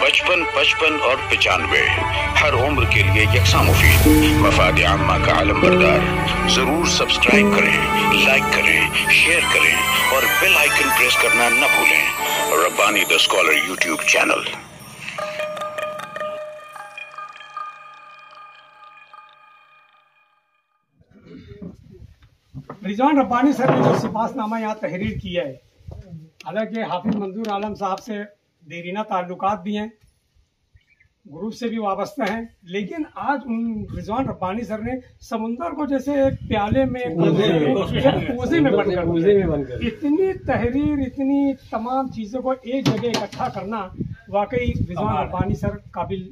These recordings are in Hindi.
55, 55 और 95 हर उम्र के लिए यकसा मुफीद। मफाद आम्मा का आलम बरदार। जरूर सब्सक्राइब करें, लाइक करें, शेयर करें और बेल आइकन प्रेस करना न भूलें। Rabbani the scholar YouTube channel. Rizwan Rabbani sir ने जो सिपासनामा यहाँ तहरीर किया है, हालांकि हाफिज मंजूर आलम साहब से देरीना ताल्लुकात भी हैं, ग्रुप से भी वाबस्ता हैं, लेकिन आज रिजवान रब्बानी सर ने समुंदर को जैसे एक प्याले में कोसे में बनकर इतनी तहरीर, इतनी तमाम चीज़ों को एक जगह इकट्ठा करना वाकई रिजवान रब्बानी सर काबिल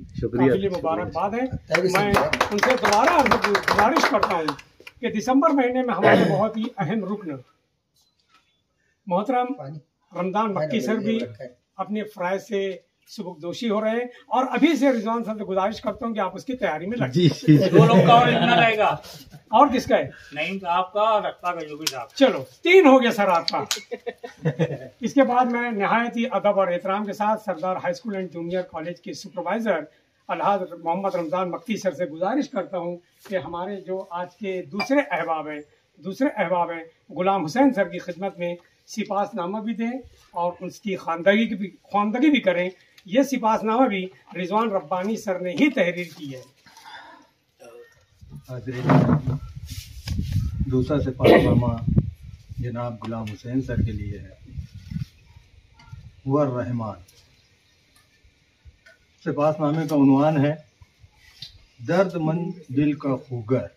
मुबारकबाद है। मैं उनसे दोबारा गुजारिश करता हूँ कि दिसंबर महीने में हमारे बहुत ही अहम रुकन मोहतरम रमजान मक्की सर भी अपने फ़राइज़ से सुबुकदोशी हो रहे हैं, और अभी से रिजवान सर से गुजारिश करता हूँ कि आप उसकी तैयारी में लगे। दो लोग का और इतना रहेगा। और किसका है? नईम साहब का और रक्ता का जो भी साहब। चलो 3 हो गया सर आपका। इसके बाद मैं नहायत ही अदब और एहतराम के साथ Sardar high school and junior college के सुपरवाइजर अलहाज मोहम्मद रमजान मक्की सर से गुजारिश करता हूँ कि हमारे जो आज के दूसरे अहबाब हैं गुलाम हुसैन सर की खिदमत में सिपासनामा भी दें और उसकी ख्वानदगी भी करें। यह सिपासनामा भी रिजवान रब्बानी सर ने ही तहरीर की है। दूसरा सिपासनामा जनाब गुलाम हुसैन सर के लिए है। वर रहमान। सिपासनामे का उन्वान है दर्दमंद दिल का खूगर।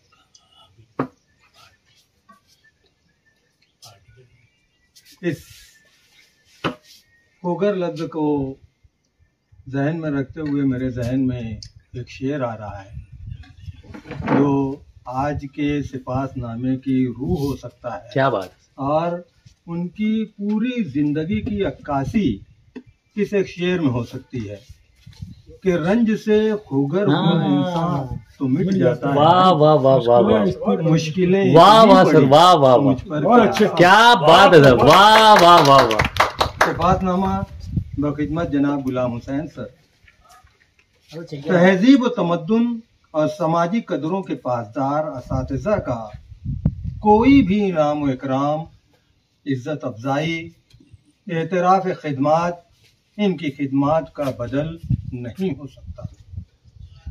इस खूगर लफ्ज़ को जहन में रखते हुए मेरे जहन में एक शेर आ रहा है जो आज के सिपासनामे की रूह हो सकता है। क्या बात। और उनकी पूरी जिंदगी की अक्कासी इस एक शेर में हो सकती है कि रंज से खूगर हुआ इंसान तो मिट जाता है। वाह वाह वाह वाह वाह, मुश्किलें वाह वाह सर, वाह वाह वाह, क्या बात है सर, वाह वाह वाह वाह। सिपासनामा बखिदमत जनाब गुलाम हुसैन सर। तहजीब व तमद्दुन और समाजी कदरों के पासदार असातिज़ा का कोई भी इनाम व इकराम, इज्जत अफजाई, एतराफ़ खिदमात इनकी खिदमात का बदल नहीं हो सकता,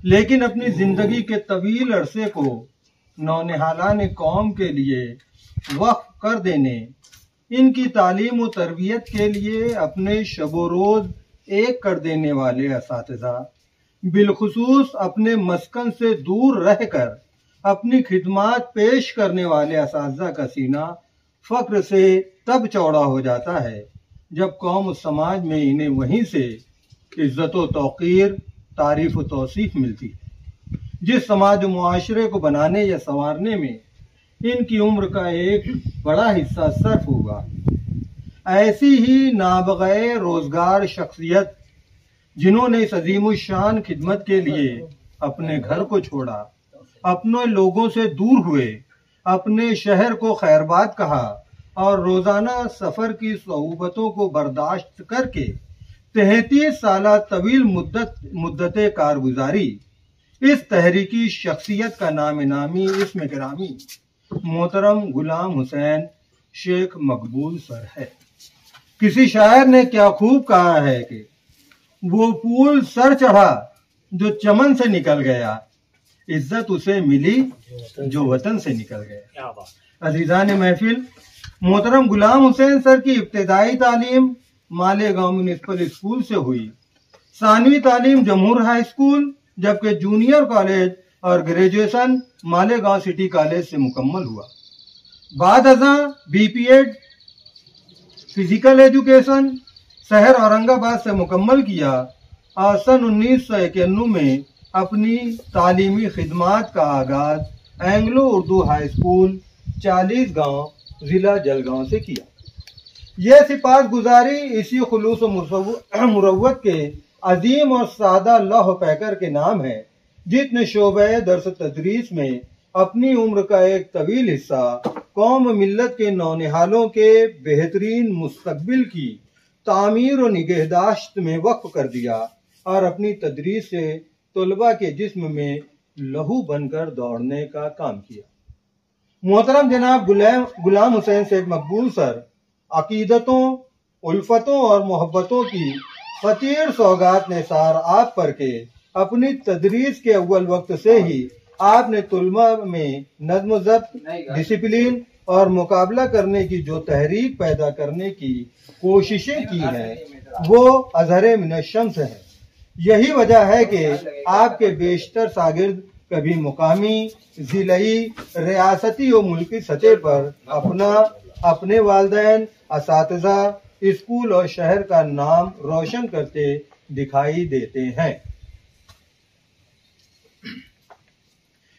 लेकिन अपनी ज़िंदगी के तवील अरसे को नौनिहालान कौम के लिए वक्फ कर देने, इनकी तालीम व तरबियत के लिए अपने शबो रोज़ एक कर देने वाले असातिज़ा, बिलखुसूस अपने मस्कन से दूर रहकर अपनी खिदमात पेश करने वाले असातिज़ा का सीना फ़ख्र से तब चौड़ा हो जाता है जब कौम समाज में इन्हें वहीं से इज़्ज़त व तौक़ीर, तारीफ़ व तौसीफ़ मिलती है। जिस समाज व मुआशरे को बनाने या संवारने में इनकी उम्र का एक बड़ा हिस्सा सर्फ होगा, ऐसी ही नाबग़े रोज़गार शख्सियत जिन्होंने इस अज़ीमुश्शान खिदमत के लिए अपने घर को छोड़ा, अपने लोगों से दूर हुए, अपने शहर को खैरबाद कहा और रोज़ाना सफ़र की सऊबतों को बर्दाश्त करके 33 साल तवील मुद्दत कारगुजारी, इस तहरीकी शख्सियत का नाम नामी इस्म गिरामी मोहतरम गुलाम हुसैन शेख मकबूल सर है। किसी शायर ने क्या खूब कहा है कि वो फूल सर चढ़ा जो चमन से निकल गया, इज्जत उसे मिली जो वतन से निकल गया। अजीज़ान महफिल, मोहतरम गुलाम हुसैन सर की इब्तिदाई तालीम मालेगांव म्युनिसिपल स्कूल से हुई, सानवी तालीम जमहूर हाई स्कूल, जबकि जूनियर कॉलेज और ग्रेजुएशन मालेगांव सिटी कॉलेज से मुकम्मल हुआ। बाद अज़ां BPEd फिजिकल एजुकेशन शहर औरंगाबाद से मुकम्मल किया और सन 1991 में अपनी तालीमी खिदमात का आगाज़ एंग्लो उर्दू हाई स्कूल 40 गाँव ज़िला जलगांव से किया। यह सिपात गुजारी इसी खुलूस मुरव्वत के अजीम और सादा लौह पैकर के नाम है, जितने शोबे दर्स तदरीस में अपनी उम्र का एक तवील हिस्सा कौम मिल्लत के नौनिहालों के बेहतरीन मुस्तकबिल की तामीर और निगहदाश्त में वक्फ कर दिया। और अपनी तदरीस से तलबा के जिस्म में लहू बनकर दौड़ने का काम किया। मोहतरम जनाब गुलाम हुसैन सेठ मकबूल सर अकीदतों, उल्फतों और मोहब्बतों की खतीर सौगात निसार आप पर के अपनी तदरीस के अव्वल वक्त से ही आपने तुलबा में नज़्म ज़ब्त, डिसिप्लिन और मुकाबला करने की जो तहरीक पैदा करने की कोशिशें की हैं वो अज़हरे मिन शम्स है। यही वजह है कि आपके बेशतर शागिर्द कभी मुकामी, जिलाई, रियासती और मुल्की सतह पर अपने वालिदैन, असातिज़ा, स्कूल और शहर का नाम रोशन करते दिखाई देते हैं।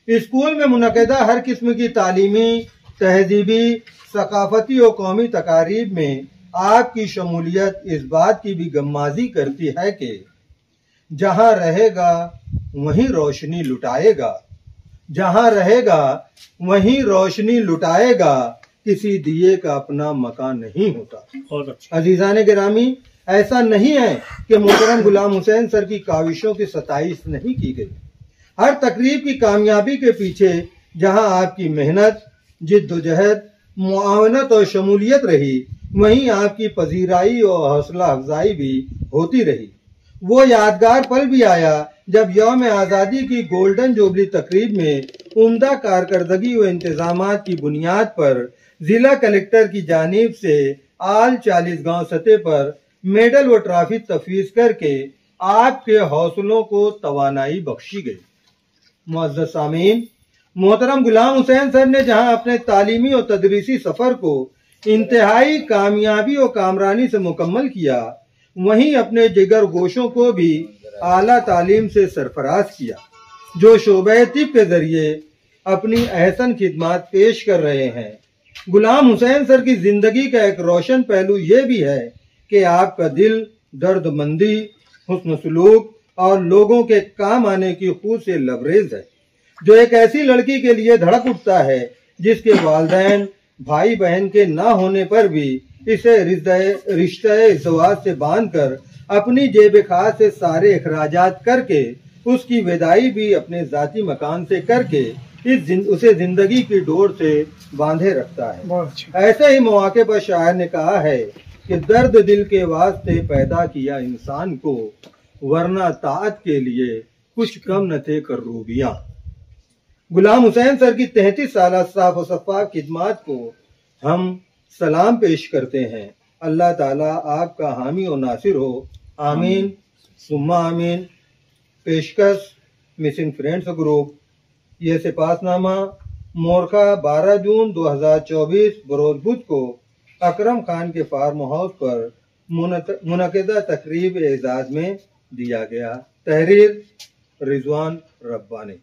स्कूल में मुनक़िदा हर किस्म की तालीमी, तहजीबी, सकाफती और कौमी तकारीब में आपकी शमूलियत इस बात की भी गम्माजी करती है कि जहाँ रहेगा वहीं रोशनी लुटाएगा, जहाँ रहेगा वहीं रोशनी लुटाएगा, किसी दिए का अपना मकान नहीं होता। बहुत अच्छा। अजीजान गिरामी, ऐसा नहीं है कि मोहतरम गुलाम हुसैन सर की काविशों की सताइश नहीं की गई। हर तकरीब की कामयाबी के पीछे जहां आपकी मेहनत, जिद्दोजहद, मुआवनत और शमूलियत रही, वहीं आपकी पजीराई और हौसला अफजाई भी होती रही। वो यादगार पल भी आया जब यौम आज़ादी की गोल्डन जुबली तकरीब में उम्दा कारकर्दगी व इंतजामात की बुनियाद पर जिला कलेक्टर की जानिब से आल 40 गांव सतह पर मेडल व ट्रॉफी तफवीज करके आपके हौसलों को तवानाई बख्शी गई। मुअज़्ज़ज़ सामीन, मोहतरम गुलाम हुसैन सर ने जहां अपने तालीमी और तदरीसी सफर को इंतहाई कामयाबी और कामरानी से मुकम्मल किया, वहीं अपने जिगर गोशों को भी आला तालीम से सरफराज किया, जो शोबे तिब के जरिए अपनी अहसन खिदमात पेश कर रहे हैं। गुलाम हुसैन सर की जिंदगी का एक रोशन पहलू ये भी है कि आपका दिल दर्दमंदी, हुस्न सलूक और लोगों के काम आने की खूब से लबरेज है, जो एक ऐसी लड़की के लिए धड़क उठता है जिसके वालिदैन, भाई बहन के ना होने पर भी इसे रिश्ते इज़्ज़वाज से बांधकर अपनी जेब खास से सारे अखराजात करके उसकी विदाई भी अपने जाती मकान से करके उसे जिंदगी की डोर से बांधे रखता है। ऐसे ही मौके पर शायर ने कहा है कि दर्द दिल के वास्ते पैदा किया इंसान को, वरना ताअत के लिए कुछ कम न थे करूबियां। गुलाम हुसैन सर की 33 साल साफ और शफ़ाफ खिदमात को हम सलाम पेश करते हैं। अल्लाह ताला आपका हामी और नासिर हो। आमीन सुम्मा आमीन। पेशकश मिसिंग फ्रेंड्स ग्रुप। यह सिपासनामा मोरखा 12 जून 2024 बरोज बुध को अकरम खान के फार्म हाउस पर मुनक़िदा तकरीब एजाज में दिया गया। तहरीर रिजवान रब्बानी।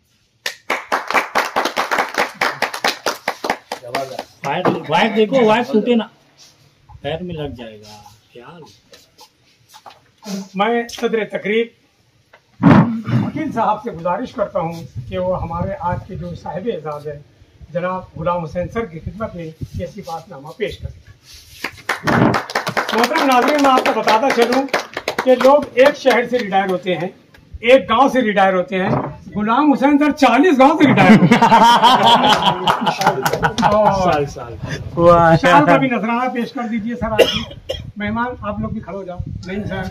वायर देखो, वायर टूटे ना, पैर में लग जाएगा। क्या मैं सदर तकरीब वकील साहब से गुजारिश करता हूँ कि वो हमारे आज के जो साहिब एजाज है जनाब गुलाम हुसैन सर की खिदमत में ये सिफातनामा पेश करें। मोहतरम नाज़रीन, मैं आपको बताता चलूँ कि लोग एक शहर से रिटायर होते हैं, एक गांव से रिटायर होते हैं। गुलाम हुसैन सर 40 गांव से रिटायर हुए। शाल का भी नजराना पेश कर दीजिए सर। आपकी मेहमान, आप लोग भी खड़े हो जाओ। नहीं सर,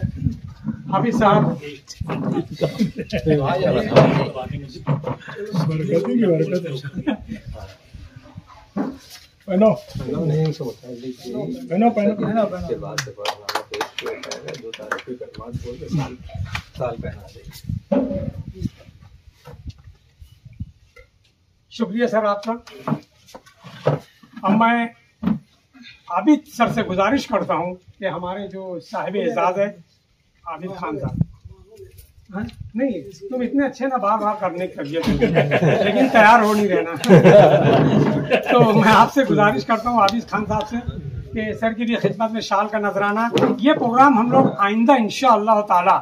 हाफिज साहब। पहनो पहनो पहनो शुक्रिया सर आपका। अब मैं आबिद सर से गुजारिश करता हूँ कि हमारे जो साहिब एजाज है आबिद खान साहब, नहीं तुम इतने अच्छे ना बार बार करने की तबीयत लेकिन तैयार हो नहीं रहना। तो मैं आपसे गुजारिश करता हूँ आबिद खान साहब से कि सर की भी खिदमत में शाल का नजराना। ये प्रोग्राम हम लोग आइंदा इंशाअल्लाह ताला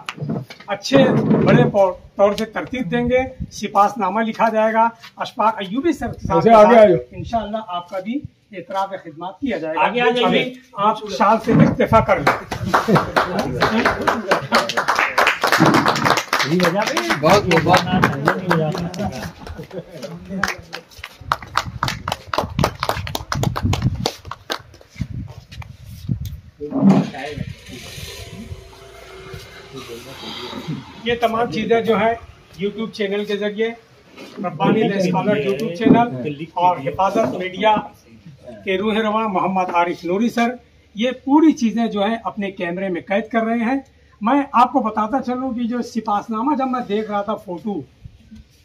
अच्छे बड़े तौर से तरतीब देंगे। सिपासनामा लिखा जाएगा। अशफाक अय्यूबी सर इंशाअल्लाह आपका भी एतराफ़ खिदमत किया जाएगा। आगे आ जाइए, आप शाल से इस्तीफा कर लें। ताली बजा बहुत बहुत नहीं बजाना। ये तमाम चीज़ें जो है YouTube चैनल के जरिए, Rabbani the scholar YouTube channel और हिफाजत मीडिया के रूह रवा मोहम्मद आरिफ नूरी सर, ये पूरी चीज़ें जो है अपने कैमरे में कैद कर रहे हैं। मैं आपको बताता चलूँ कि जो सिपासनामा जब मैं देख रहा था फोटो,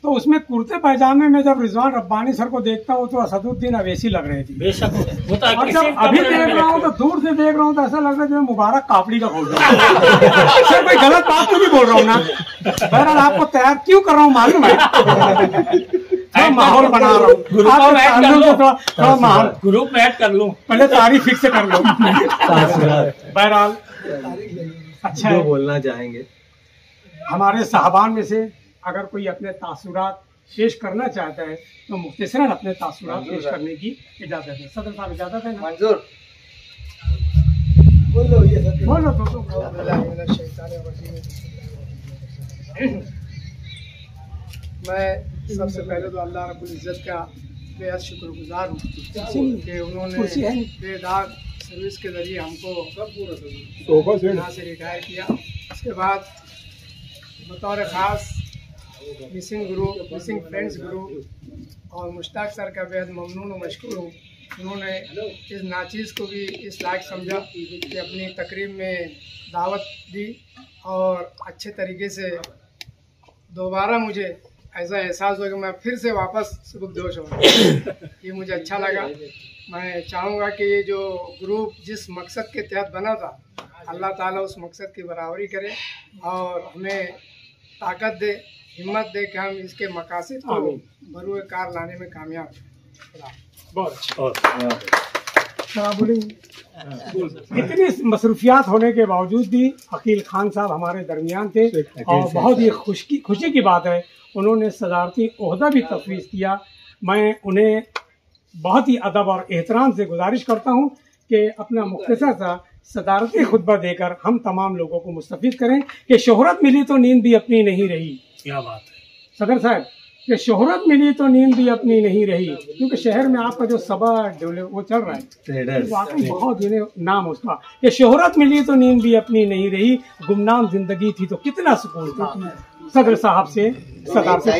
तो उसमें कुर्ते पैजामे में जब रिजवान रब्बानी सर को देखता हूँ तो असदुद्दीन अवैसी लग रहे थे। बेशक वो तो और किसी जब अभी कपड़े में देख रहा हूँ तो बैठे। दूर से देख रहा हूँ तो ऐसा लग रहा है जो मुबारक कापड़ी का फोटो सर कोई गलत बात तो नहीं बोल रहा हूँ ना? बहरहाल आपको तैयार क्यों कर रहा हूँ मालूम है? थोड़ा माहौल बना रहा हूँ, ग्रुप आपके में ऐड कर ताल्लुक लो। से थोड़ा माहौल, ग्रुप में ऐड कर लूं। पहले तारीफ फिक्स कर लो। बहरहाल अच्छा जो है, बोलना चाहेंगे। हमारे साहबान में से अगर कोई अपने तासुरात पेश करना चाहता है तो मुख्तसरन अपने तासुरात पेश करने की इजाजत है। सदर साहब इजाजत है ना? मंजूर। बोलो तो। मैं सबसे पहले तो अल्लाह रब्बुल इज़्ज़त का बेहद शुक्रगुजार हूँ कि उन्होंने बेदाग सर्विस के ज़रिए हमको यहाँ से रिटायर किया। उसके बाद बतौर ख़ास missing group, missing friends group और मुश्ताक सर का बेहद ममनून और मशकूर हूँ। उन्होंने इस नाचीज़ को भी इस लायक समझा कि अपनी तकरीब में दावत दी और अच्छे तरीके से दोबारा मुझे ऐसा एहसास हुआ कि मैं फिर से वापस सुबुकदोश हूँ। ये मुझे अच्छा लगा। मैं चाहूँगा कि ये जो ग्रुप जिस मकसद के तहत बना था, अल्लाह ताला उस मकसद की बराबरी करे और हमें ताकत दे, हिम्मत दे कि हम इसके मकासद को बरूए कार लाने में कामयाब हों। बहुत अच्छा। इतनी मसरूफियात होने के बावजूद भी अकील खान साहब हमारे दरमियान थे और बहुत ही खुशी की बात है, उन्होंने सदारती ओहदा भी तफवीज़ किया। मैं उन्हें बहुत ही अदब और एहतराम से गुजारिश करता हूँ कि अपना मुख्तसर सा सदारती खुतबा देकर हम तमाम लोगों को मुस्तफ़ीद करें कि शोहरत मिली तो नींद भी अपनी नहीं रही। क्या बात है सदर साहब, कि शोहरत मिली तो नींद भी अपनी नहीं रही, क्योंकि शहर में आपका जो सबा वो चल रहा है वाकई बहुत ही नाम उसका, कि शोहरत मिली तो नींद भी अपनी नहीं रही, गुमनाम जिंदगी थी तो कितना सुकून था। सदर साहब से सदार से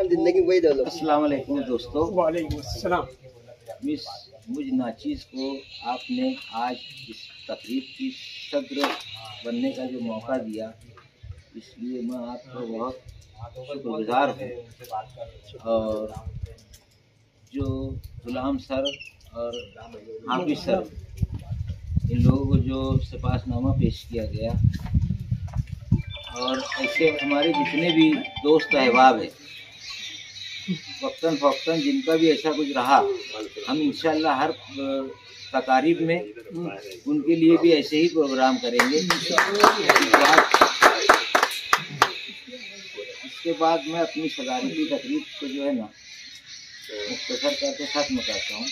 जिंदगी वही दो। अस्सलाम वालेकुम दोस्तों। वालेकुम अस्सलाम। मिस मुझ नाचीज़ को आपने आज इस तकरीब की सदर बनने का जो मौका दिया, इसलिए मैं आपको बहुत शुक्रगुजार हूँ। और जो गुलाम सर और हाफिज सर, इन लोगों को जो सिपासनामा पेश किया गया, और ऐसे हमारे जितने भी दोस्त अहबाब हैं, वक्तन फ़ौक्तन जिनका भी ऐसा कुछ रहा, हम इंशाअल्लाह हर तकारीब में उनके लिए भी ऐसे ही प्रोग्राम करेंगे। इसके बाद मैं अपनी सदारी की तकरीब को जो है ना मुख्तसर करके ख़त्म करता हूँ।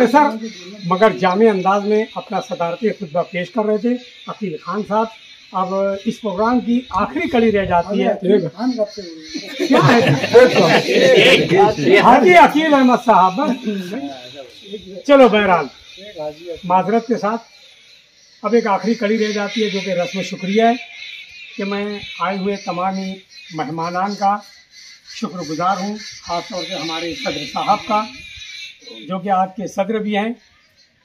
सर मगर जामे अंदाज में अपना सदारती खुतबा पेश कर रहे थे अकील खान साहब। अब इस प्रोग्राम की आखिरी कड़ी रह जाती है, क्या है हाजी अकील अहमद साहब। चलो बहरहाल माजरत के साथ अब एक आखिरी कड़ी रह जाती है, जो कि रस्म शुक्रिया है कि मैं आए हुए तमाम मेहमानान का शुक्रगुजार हूँ, ख़ासतौर से हमारे सदर साहब का, जो कि आज के सदर भी हैं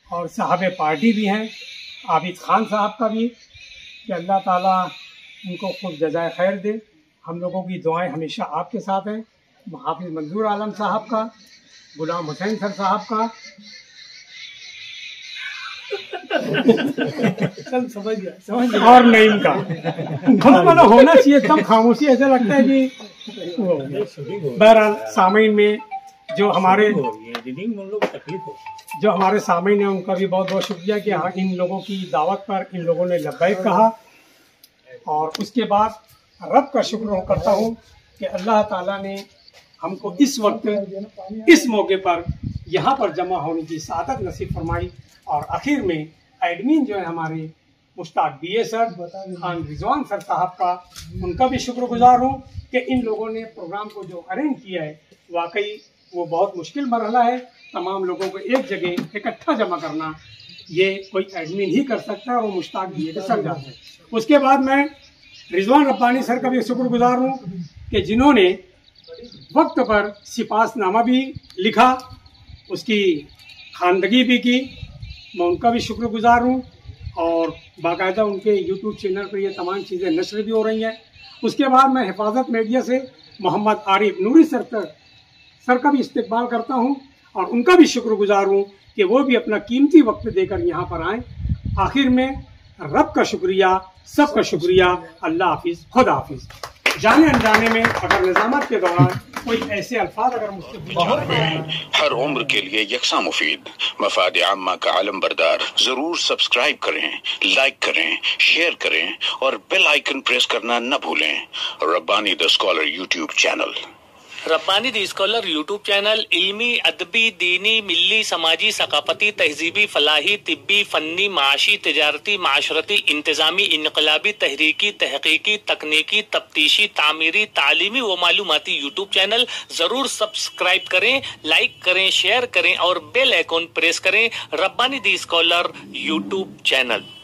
और साहब पार्टी भी हैं, आबिद खान साहब का भी, कि अल्लाह ताला उनको खूब जज़ाए खैर दे। हम लोगों की दुआएं हमेशा आपके साथ हैं। हाफिज मंजूर आलम साहब का, गुलाम हुसैन सर साहब का, समझ गया और नईम का। मतलब होना चाहिए एकदम खामोशी, ऐसा लगता है कि बहरहाल सामीन में जो हमारे सामीन हैं उनका भी बहुत बहुत शुक्रिया कि हाँ इन लोगों की दावत पर इन लोगों ने लब्बैक कहा। और उसके बाद रब का शुक्र करता हूँ कि अल्लाह ताला ने हमको इस वक्त इस मौके पर यहाँ पर जमा होने की सादत नसीब फरमाई। और आखिर में एडमिन जो है हमारे Mushtaq BA sir, Khan Rizwan sir साहब का, उनका भी शुक्रगुजार हूँ कि इन लोगों ने प्रोग्राम को जो अरेंज किया है, वाकई वो बहुत मुश्किल मरहला है। तमाम लोगों को एक जगह इकट्ठा जमा करना ये कोई एडमिन ही कर सकता है, वो मुश्ताक BA के सर जाते हैं। उसके बाद मैं रिजवान रब्बानी सर का भी शुक्रगुजार हूँ कि जिन्होंने वक्त पर सिपासनामा भी लिखा, उसकी खानदगी भी की, मैं उनका भी शुक्रगुजार हूँ। और बाकायदा उनके YouTube चैनल पर ये तमाम चीज़ें नशर भी हो रही हैं। उसके बाद मैं हिफाजत मीडिया से मोहम्मद आरिफ नूरी सर का भी इस्तकबाल करता हूँ और उनका भी शुक्रगुजार हूँ कि वो भी अपना कीमती वक्त देकर यहाँ पर आए। आखिर में रब का शुक्रिया, सबका शुक्रिया। अल्लाह हाफिज़, खुदा हाफिज़। जाने अनजाने में अगर निजामत के दौरान कोई ऐसे अल्फाज अगर मुझसे हर उम्र के लिए यकसा मुफीद मफाद आम्मा का आलम बरदार। जरूर सब्सक्राइब करें, लाइक करें, शेयर करें और बेल आइकन प्रेस करना न भूलें। Rabbani the scholar YouTube channel. Rabbani the scholar YouTube channel इल्मी, अदबी, दीनी, मिल्ली, समाजी, सकाफती, तहजीबी, फलाही, तिब्बी, फन्नी, माशी, तिजारती, माशरती, इंतजामी, इनकलाबी, तहरीकी, तहकीकी, तकनीकी, तफ्तीशी, तामीरी, तालीमी व मालूमाती यूट्यूब चैनल। जरूर सब्सक्राइब करें, लाइक करें, शेयर करें और बेल आइकन प्रेस करें। Rabbani the scholar YouTube channel.